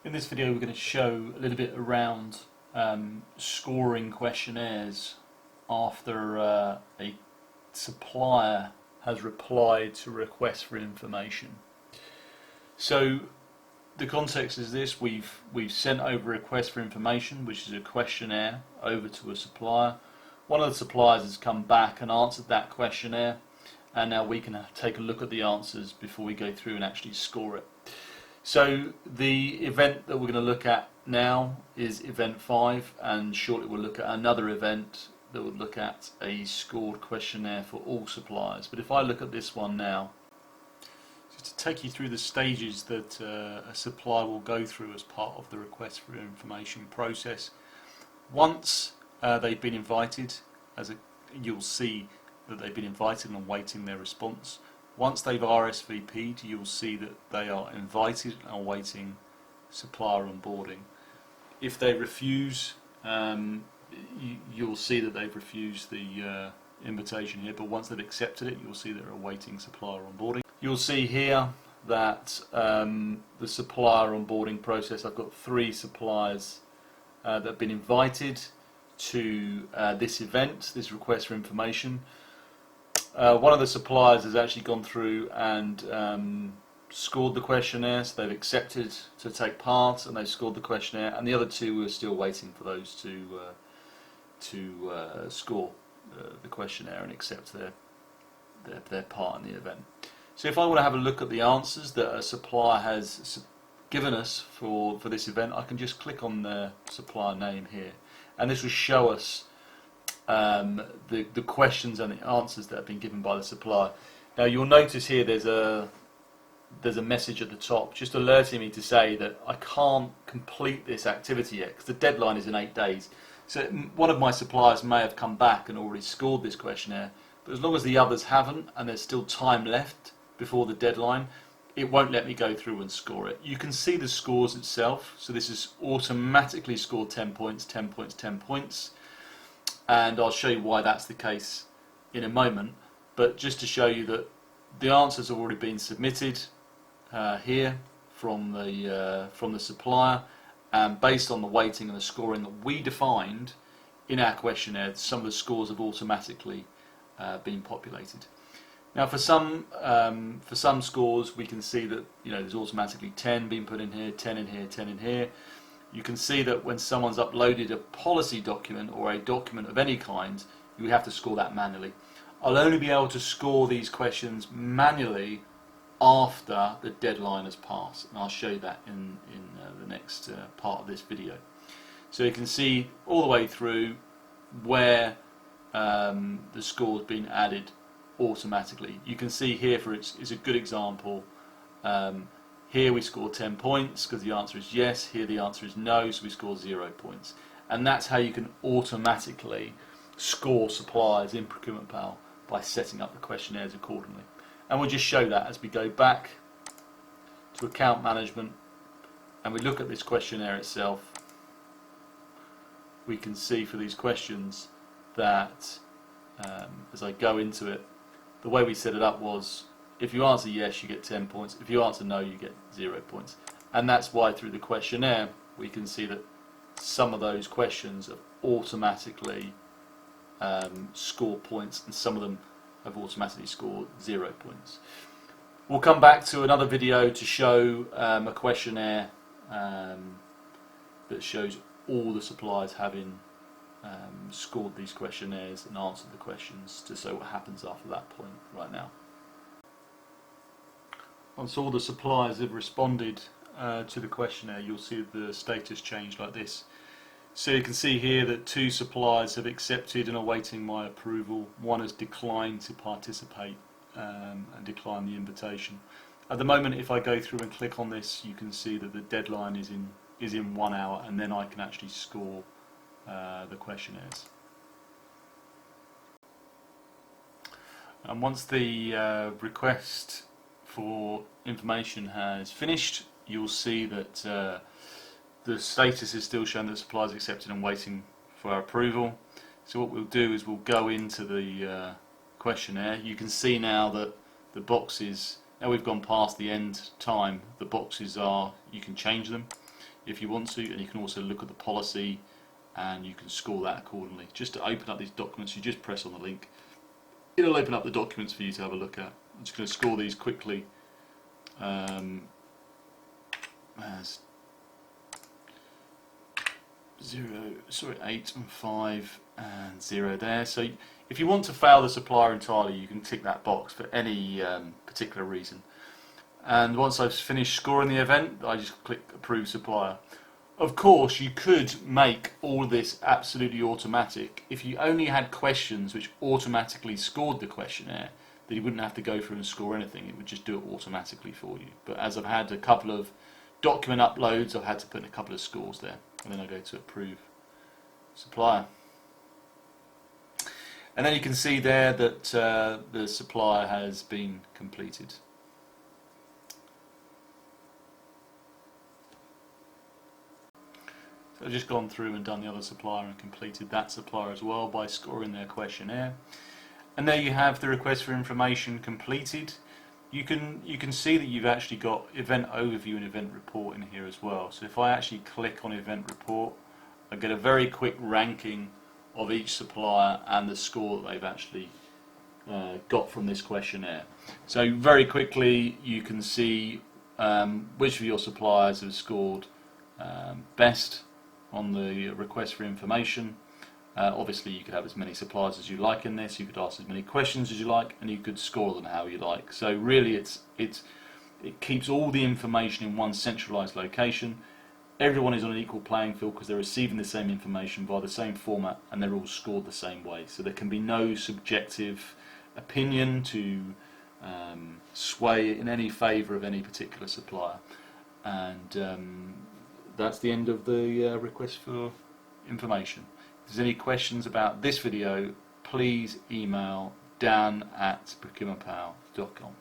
In this video we're going to show a little bit around scoring questionnaires after a supplier has replied to requests for information. So the context is this: we've sent over a request for information, which is a questionnaire, over to a supplier. One of the suppliers has come back and answered that questionnaire, and now we can take a look at the answers before we go through and actually score it. So the event that we're going to look at now is event 5, and shortly we'll look at another event that would look at a scored questionnaire for all suppliers. But if I look at this one now, just to take you through the stages that a supplier will go through as part of the request for information process. Once they've been invited, you'll see that they've been invited and awaiting their response. Once they've RSVP'd, you'll see that they are invited and awaiting supplier onboarding. If they refuse, you'll see that they've refused the invitation here, but once they've accepted it, you'll see they're awaiting supplier onboarding. You'll see here that the supplier onboarding process, I've got 3 suppliers that have been invited to this event, this request for information. One of the suppliers has actually gone through and scored the questionnaire, so they've accepted to take part and they've scored the questionnaire, and the other 2 are still waiting for those to score the questionnaire and accept their part in the event. So if I want to have a look at the answers that a supplier has given us for this event, I can just click on the supplier name here, and this will show us the questions and the answers that have been given by the supplier. Now you'll notice here there's a message at the top just alerting me to say that I can't complete this activity yet because the deadline is in 8 days. So one of my suppliers may have come back and already scored this questionnaire, but as long as the others haven't and there's still time left before the deadline, it won't let me go through and score it. You can see the scores itself, so this is automatically scored 10 points, 10 points, 10 points. And I'll show you why that's the case in a moment, but just to show you that the answers have already been submitted here from the supplier, and based on the weighting and the scoring that we defined in our questionnaire, some of the scores have automatically been populated. Now for some scores we can see that there's automatically 10 being put in here, 10 in here, 10 in here. You can see that when someone's uploaded a policy document or a document of any kind, you have to score that manually. I'll only be able to score these questions manually after the deadline has passed, and I'll show you that in the next part of this video. So you can see all the way through where the score's been added automatically. You can see here, is a good example. Here we score 10 points because the answer is yes, here the answer is no, so we score 0 points. And that's how you can automatically score suppliers in Procurement Pal, by setting up the questionnaires accordingly. And we'll just show that as we go back to account management and we look at this questionnaire itself. We can see for these questions that as I go into it, the way we set it up was, if you answer yes, you get 10 points. If you answer no, you get 0 points. And that's why through the questionnaire we can see that some of those questions have automatically scored points, and some of them have automatically scored 0 points. We'll come back to another video to show a questionnaire that shows all the suppliers having scored these questionnaires and answered the questions, to show what happens after that point right now. Once all the suppliers have responded to the questionnaire, you'll see the status change like this. So you can see here that 2 suppliers have accepted and are awaiting my approval. 1 has declined to participate and declined the invitation. At the moment, if I go through and click on this, you can see that the deadline is in 1 hour, and then I can actually score the questionnaires. And once the request for information has finished, you'll see that the status is still showing that suppliers accepted and waiting for our approval. So what we'll do is we'll go into the questionnaire. You can see now that the boxes, now we've gone past the end time, the boxes are, you can change them. if you want to, and you can also look at the policy and you can score that accordingly. Just to open up these documents, you just press on the link. It'll open up the documents for you to have a look at. I'm just going to score these quickly as 8 and 5 and 0 there. So if you want to fail the supplier entirely, you can tick that box for any particular reason. And once I've finished scoring the event, I just click Approve Supplier. Of course, you could make all this absolutely automatic. If you only had questions which automatically scored the questionnaire, then you wouldn't have to go through and score anything. It would just do it automatically for you. But as I've had a couple of document uploads, I've had to put in a couple of scores there. And then I go to Approve Supplier. And then you can see there that the supplier has been completed. So I've just gone through and done the other supplier and completed that supplier as well by scoring their questionnaire. And there you have the request for information completed. You can see that you've actually got event overview and event report in here as well. So if I actually click on event report, I get a very quick ranking of each supplier and the score that they've actually got from this questionnaire. So very quickly you can see which of your suppliers have scored best on the request for information. Obviously you could have as many suppliers as you like in this, you could ask as many questions as you like, and you could score them how you like. So really it keeps all the information in one centralised location. Everyone is on an equal playing field because they're receiving the same information via the same format, and they're all scored the same way. So there can be no subjective opinion to sway in any favour of any particular supplier. And that's the end of the request for information. If there's any questions about this video, please email dan@procurementpal.com.